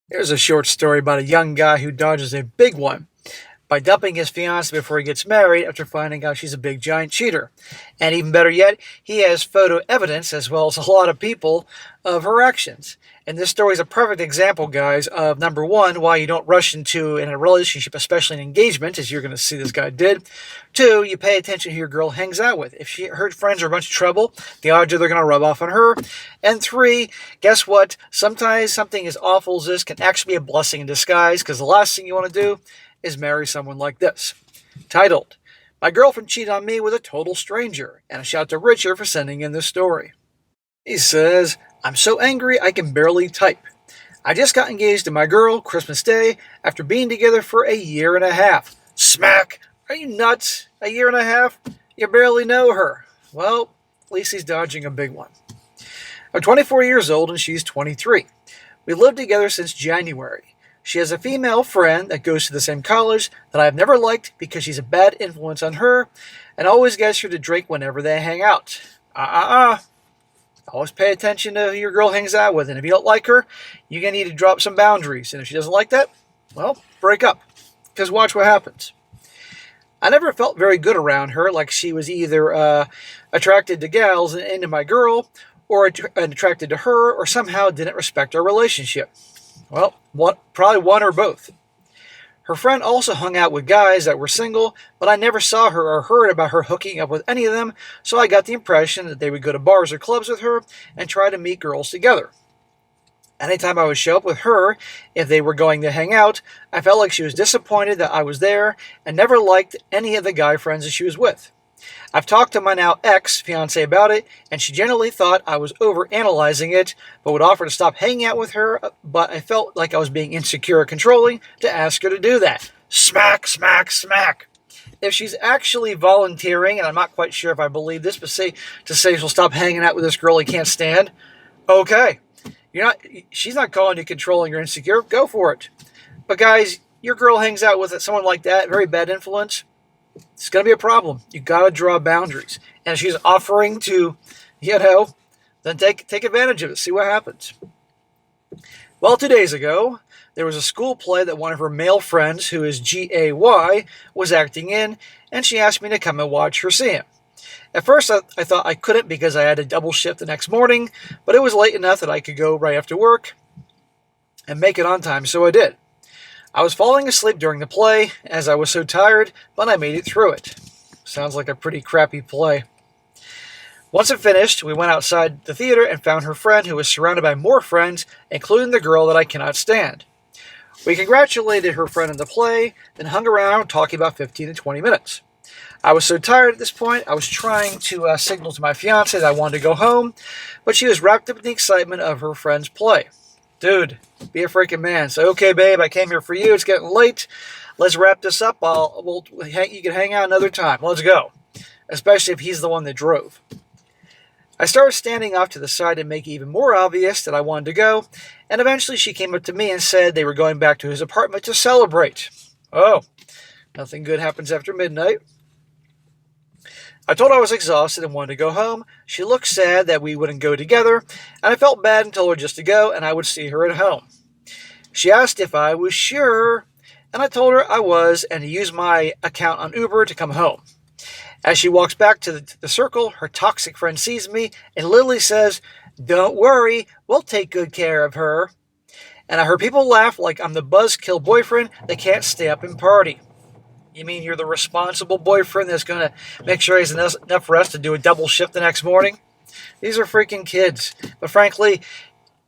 Here's a short story about a young guy who dodges a big one by dumping his fiancée before he gets married after finding out she's a big giant cheater. And even better yet, he has photo evidence, as well as a lot of people, of her actions. And this story is a perfect example, guys, of number one, why you don't rush into in a relationship, especially an engagement, as you're going to see this guy did. Two, you pay attention to who your girl hangs out with. If her friends are a bunch of trouble, the odds are they're going to rub off on her. And three, guess what? Sometimes something as awful as this can actually be a blessing in disguise, because the last thing you want to do is marry someone like this. Titled, My Girlfriend Cheated on Me with a Total Stranger, and a shout to Richard for sending in this story. He says, I'm so angry I can barely type. I just got engaged to my girl Christmas Day after being together for a year and a half. Smack! Are you nuts? A year and a half? You barely know her. Well, at least he's dodging a big one. I'm 24 years old and she's 23. We lived together since January. She has a female friend that goes to the same college that I've never liked because she's a bad influence on her and always gets her to drink whenever they hang out. Always pay attention to who your girl hangs out with, and if you don't like her, you're going to need to drop some boundaries. And if she doesn't like that, well, break up. Because watch what happens. I never felt very good around her, like she was either attracted to gals and into my girl, or attracted to her, or somehow didn't respect our relationship. Well, probably one or both. Her friend also hung out with guys that were single, but I never saw her or heard about her hooking up with any of them, so I got the impression that they would go to bars or clubs with her and try to meet girls together. Anytime I would show up with her, if they were going to hang out, I felt like she was disappointed that I was there and never liked any of the guy friends that she was with. I've talked to my now ex-fiancée about it, and she generally thought I was overanalyzing it, but would offer to stop hanging out with her, but I felt like I was being insecure or controlling to ask her to do that. Smack, smack, smack. If she's actually volunteering, and I'm not quite sure if I believe this, but say she'll stop hanging out with this girl he can't stand, okay. She's not calling you controlling or insecure, go for it. But guys, your girl hangs out with someone like that, very bad influence, it's going to be a problem. You got to draw boundaries. And if she's offering to, then take advantage of it. See what happens. Well, 2 days ago, there was a school play that one of her male friends, who is GAY, was acting in, and she asked me to come and watch her see him. At first, I thought I couldn't because I had a double shift the next morning, but it was late enough that I could go right after work and make it on time, so I did. I was falling asleep during the play, as I was so tired, but I made it through it. Sounds like a pretty crappy play. Once it finished, we went outside the theater and found her friend, who was surrounded by more friends, including the girl that I cannot stand. We congratulated her friend in the play, then hung around talking about 15 to 20 minutes. I was so tired at this point, I was trying to signal to my fiancée that I wanted to go home, but she was wrapped up in the excitement of her friend's play. Dude, be a freaking man. Say, okay, babe, I came here for you. It's getting late. Let's wrap this up. You can hang out another time. Let's go. Especially if he's the one that drove. I started standing off to the side to make it even more obvious that I wanted to go, and eventually she came up to me and said they were going back to his apartment to celebrate. Oh, nothing good happens after midnight. I told her I was exhausted and wanted to go home. She looked sad that we wouldn't go together, and I felt bad and told her just to go and I would see her at home. She asked if I was sure, and I told her I was and to use my account on Uber to come home. As she walks back to the circle, her toxic friend sees me and literally says, "Don't worry, we'll take good care of her." And I heard people laugh like I'm the buzzkill boyfriend that can't stay up and party. You mean you're the responsible boyfriend that's going to make sure he has enough rest to do a double shift the next morning? These are freaking kids. But frankly,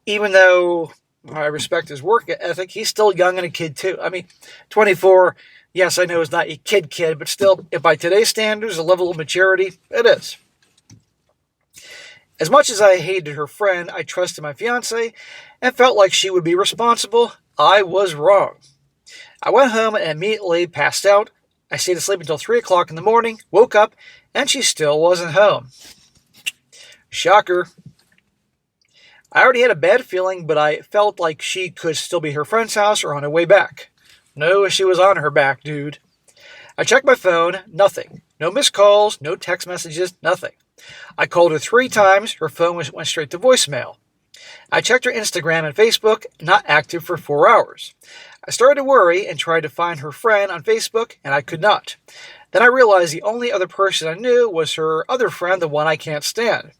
even though I respect his work ethic, he's still young and a kid too. I mean, 24, yes, I know is not a kid, but still, if by today's standards, a level of maturity, it is. As much as I hated her friend, I trusted my fiancée and felt like she would be responsible. I was wrong. I went home and immediately passed out. I stayed asleep until 3 o'clock in the morning, woke up, and she still wasn't home. Shocker. I already had a bad feeling, but I felt like she could still be her friend's house or on her way back. No, she was on her back, dude. I checked my phone, nothing. No missed calls, no text messages, nothing. I called her 3 times, her phone went straight to voicemail. I checked her Instagram and Facebook, not active for 4 hours. I started to worry and tried to find her friend on Facebook, and I could not. Then I realized the only other person I knew was her other friend, the one I can't stand.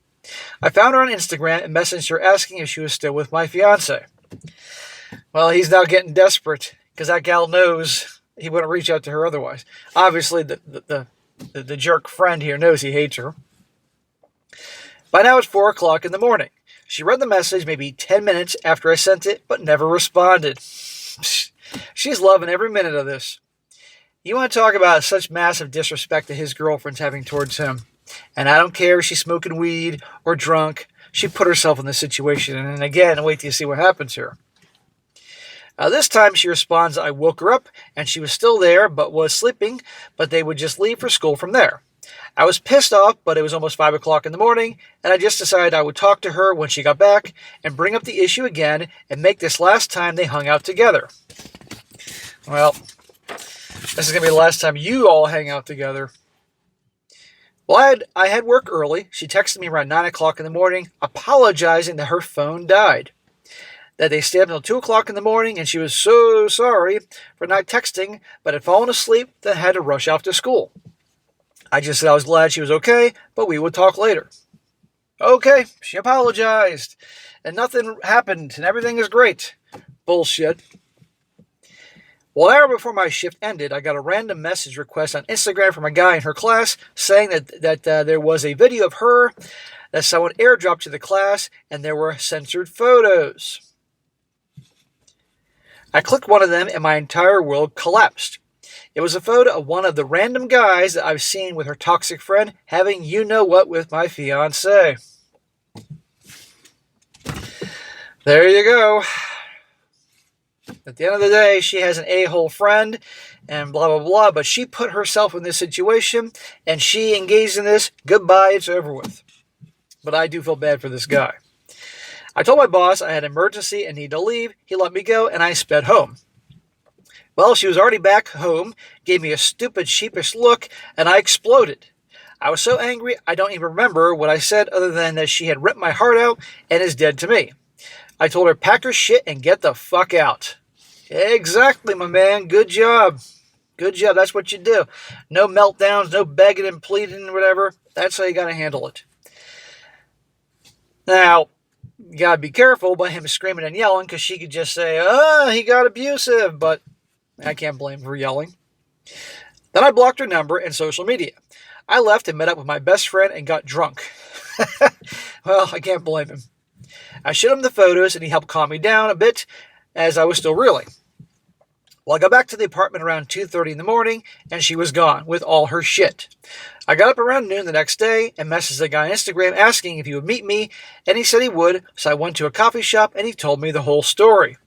I found her on Instagram and messaged her asking if she was still with my fiancé. Well, he's now getting desperate because that gal knows he wouldn't reach out to her otherwise. Obviously, the jerk friend here knows he hates her. By now it's 4 o'clock in the morning. She read the message maybe 10 minutes after I sent it, but never responded. She's loving every minute of this. You want to talk about such massive disrespect that his girlfriend's having towards him. And I don't care if she's smoking weed or drunk. She put herself in this situation. And again, wait till you see what happens here. This time she responds, I woke her up and she was still there but was sleeping, but they would just leave for school from there. I was pissed off, but it was almost 5 o'clock in the morning, and I just decided I would talk to her when she got back and bring up the issue again and make this last time they hung out together. Well, this is going to be the last time you all hang out together. Well, I had work early. She texted me around 9 o'clock in the morning, apologizing that her phone died. That they stayed up until 2 o'clock in the morning, and she was so sorry for not texting, but had fallen asleep, then had to rush off to school. I just said I was glad she was okay, but we would talk later. Okay, she apologized, and nothing happened, and everything is great. Bullshit. Well, an hour before my shift ended, I got a random message request on Instagram from a guy in her class saying that there was a video of her that someone airdropped to the class, and there were censored photos. I clicked one of them, and my entire world collapsed. It was a photo of one of the random guys that I've seen with her toxic friend having you-know-what with my fiancé. There you go. At the end of the day, she has an a-hole friend and blah, blah, blah, but she put herself in this situation and she engaged in this. Goodbye, it's over with. But I do feel bad for this guy. I told my boss I had an emergency and need to leave. He let me go and I sped home. Well, she was already back home, gave me a stupid, sheepish look, and I exploded. I was so angry, I don't even remember what I said other than that she had ripped my heart out and is dead to me. I told her, pack her shit and get the fuck out. Exactly, my man. Good job. Good job. That's what you do. No meltdowns, no begging and pleading, whatever. That's how you got to handle it. Now, you got to be careful by him screaming and yelling because she could just say, he got abusive, but I can't blame her for yelling. Then I blocked her number and social media. I left and met up with my best friend and got drunk. Well, I can't blame him. I showed him the photos and he helped calm me down a bit as I was still reeling. Well, I got back to the apartment around 2:30 in the morning and she was gone with all her shit. I got up around noon the next day and messaged the guy on Instagram asking if he would meet me, and he said he would, so I went to a coffee shop and he told me the whole story.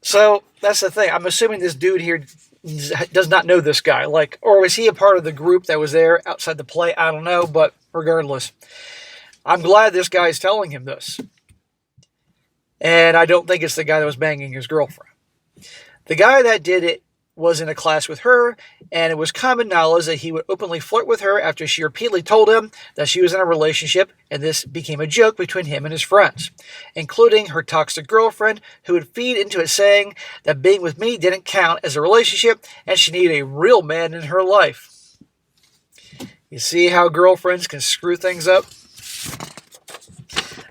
So that's the thing. I'm assuming this dude here does not know this guy, or was he a part of the group that was there outside the play? I don't know, but regardless, I'm glad this guy is telling him this. And I don't think it's the guy that was banging his girlfriend. The guy that did it was in a class with her, and it was common knowledge that he would openly flirt with her after she repeatedly told him that she was in a relationship, and this became a joke between him and his friends, including her toxic girlfriend, who would feed into it saying that being with me didn't count as a relationship, and she needed a real man in her life. You see how girlfriends can screw things up?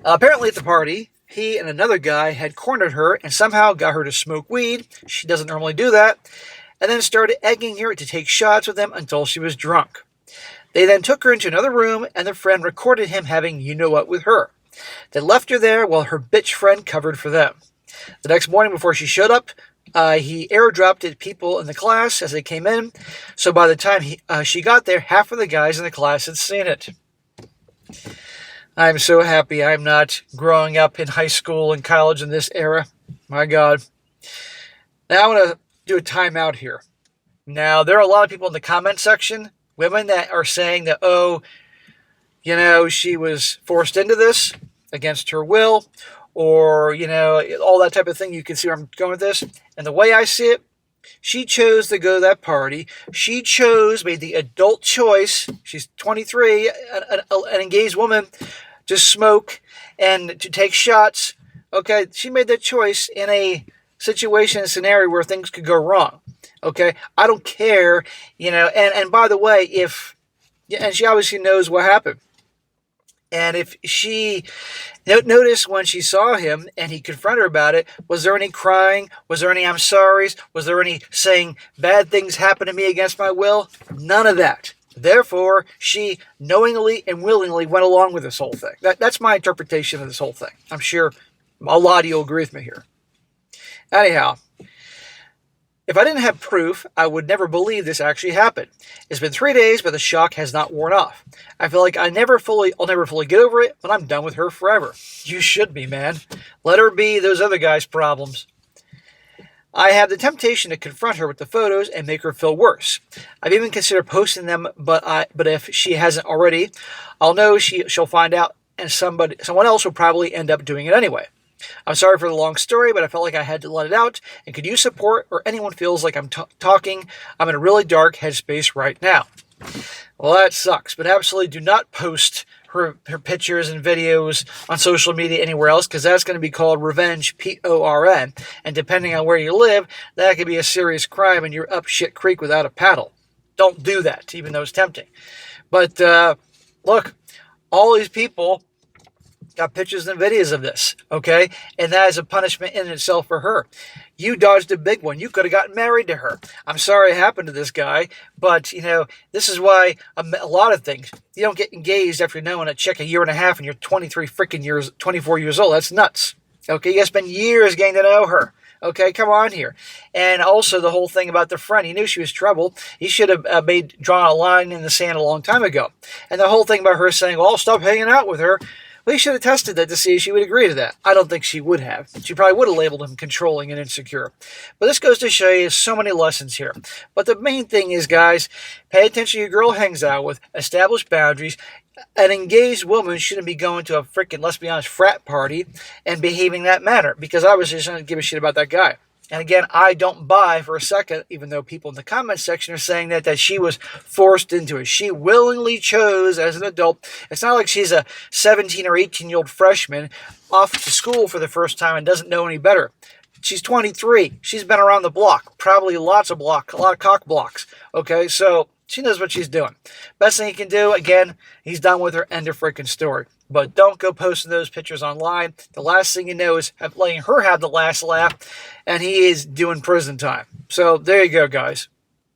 Apparently at the party, he and another guy had cornered her and somehow got her to smoke weed. She doesn't normally do that. And then started egging her to take shots with them until she was drunk. They then took her into another room and their friend recorded him having you-know-what with her. They left her there while her bitch friend covered for them. The next morning before she showed up, he airdropped it to people in the class as they came in. So by the time she got there, half of the guys in the class had seen it. I'm so happy I'm not growing up in high school and college in this era. My God. Now I want to do a timeout here. Now, there are a lot of people in the comment section, women that are saying that, she was forced into this against her will, or, all that type of thing. You can see where I'm going with this. And the way I see it, she chose to go to that party. She made the adult choice. She's 23, an engaged woman, to smoke and to take shots. Okay, she made that choice in a situation, a scenario where things could go wrong. Okay, I don't care, and by the way, and she obviously knows what happened. And if she noticed when she saw him and he confronted her about it, was there any crying? Was there any I'm sorry's? Was there any saying bad things happened to me against my will? None of that. Therefore, she knowingly and willingly went along with this whole thing. That's my interpretation of this whole thing. I'm sure a lot of you will agree with me here. Anyhow, if I didn't have proof, I would never believe this actually happened. It's been 3 days, but the shock has not worn off. I feel like I'll never fully get over it, but I'm done with her forever. You should be, man. Let her be those other guys' problems. I have the temptation to confront her with the photos and make her feel worse. I've even considered posting them, but if she hasn't already, I'll know she'll find out, and someone else will probably end up doing it anyway. I'm sorry for the long story, but I felt like I had to let it out, and could use support or anyone feels like I'm talking. I'm in a really dark headspace right now. Well, that sucks, but absolutely do not post her pictures and videos on social media anywhere else, because that's going to be called revenge, PORN, and depending on where you live, that could be a serious crime and you're up shit creek without a paddle. Don't do that, even though it's tempting. But look, all these people got pictures and videos of this, okay? And that is a punishment in itself for her. You dodged a big one. You could have gotten married to her. I'm sorry it happened to this guy, but, this is why a lot of things, you don't get engaged after knowing a chick a year and a half and you're 24 years old. That's nuts, okay? You got to spend years getting to know her. Okay, come on here. And also the whole thing about the friend. He knew she was trouble. He should have drawn a line in the sand a long time ago. And the whole thing about her saying, well, I'll stop hanging out with her. Well, he should have tested that to see if she would agree to that. I don't think she would have. She probably would have labeled him controlling and insecure. But this goes to show you so many lessons here. But the main thing is, guys, pay attention to who your girl hangs out with, establish boundaries. An engaged woman shouldn't be going to a freaking, let's be honest, frat party and behaving that manner, because I was just going to give a shit about that guy. And again, I don't buy for a second, even though people in the comment section are saying that she was forced into it. She willingly chose as an adult. It's not like she's a 17 or 18-year-old freshman off to school for the first time and doesn't know any better. She's 23. She's been around the block, probably a lot of cock blocks. Okay, so she knows what she's doing. Best thing he can do, again, he's done with her, end of freaking story. But don't go posting those pictures online. The last thing you know is letting her have the last laugh, and he is doing prison time. So there you go, guys.